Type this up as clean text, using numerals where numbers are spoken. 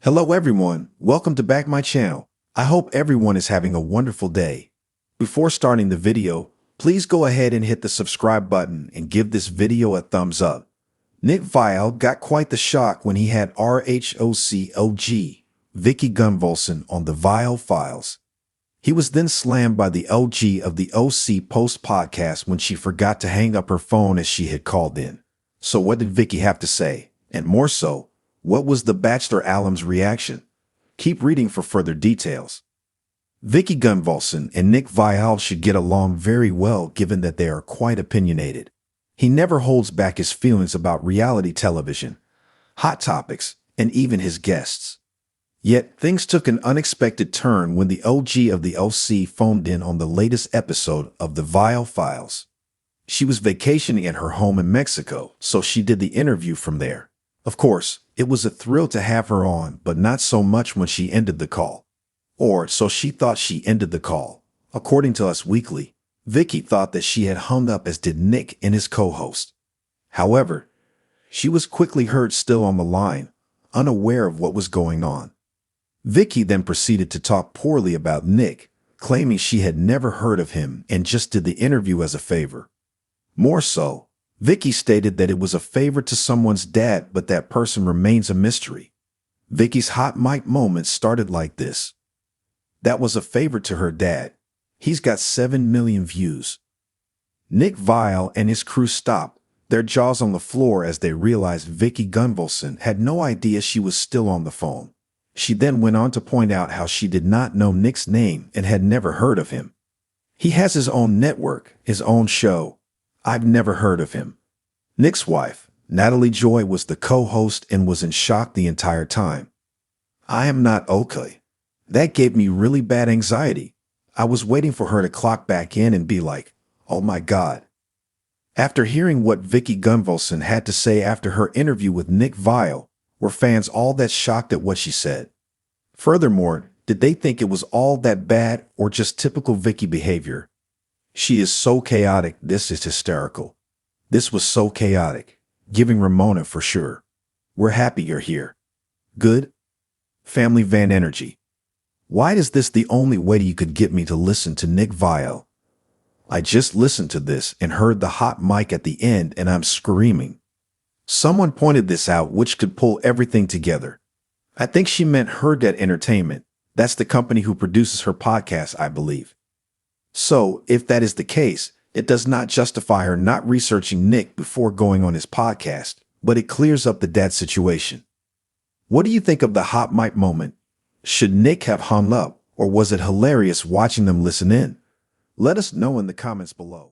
Hello everyone, welcome to back my channel. I hope everyone is having a wonderful day. Before starting the video, please go ahead and hit the subscribe button and give this video a thumbs up. Nick Viall got quite the shock when he had RHOC OG, Vicki Gunvalson on the Viall files. He was then slammed by the OG of the OC Post podcast when she forgot to hang up her phone as she had called in. So what did Vicki have to say? And more so, what was the Bachelor alum's reaction? Keep reading for further details. Vicki Gunvalson and Nick Viall should get along very well given that they are quite opinionated. He never holds back his feelings about reality television, hot topics, and even his guests. Yet, things took an unexpected turn when the OG of the OC phoned in on the latest episode of the Viall Files. She was vacationing at her home in Mexico, so she did the interview from there. Of course, it was a thrill to have her on, but not so much when she ended the call. Or so she thought she ended the call. According to Us Weekly, Vicki thought that she had hung up, as did Nick and his co-host. However, she was quickly heard still on the line, unaware of what was going on. Vicki then proceeded to talk poorly about Nick, claiming she had never heard of him and just did the interview as a favor. More so, Vicki stated that it was a favor to someone's dad, but that person remains a mystery. Vicki's hot mic moment started like this. That was a favor to her dad. He's got 7 million views. Nick Viall and his crew stopped, their jaws on the floor as they realized Vicki Gunvalson had no idea she was still on the phone. She then went on to point out how she did not know Nick's name and had never heard of him. He has his own network, his own show. I've never heard of him. Nick's wife, Natalie Joy, was the co-host and was in shock the entire time. I am not okay. That gave me really bad anxiety. I was waiting for her to clock back in and be like, oh my God. After hearing what Vicki Gunvalson had to say after her interview with Nick Viall, were fans all that shocked at what she said? Furthermore, did they think it was all that bad or just typical Vicki behavior? She is so chaotic, this is hysterical. This was so chaotic. Giving Ramona for sure. We're happy you're here. Good? Family van energy. Why is this the only way you could get me to listen to Nick Viall? I just listened to this and heard the hot mic at the end and I'm screaming. Someone pointed this out, which could pull everything together. I think she meant Herdette Entertainment. That's the company who produces her podcast, I believe. So, if that is the case, it does not justify her not researching Nick before going on his podcast, but it clears up the dad situation. What do you think of the hot mic moment? Should Nick have hung up, or was it hilarious watching them listen in? Let us know in the comments below.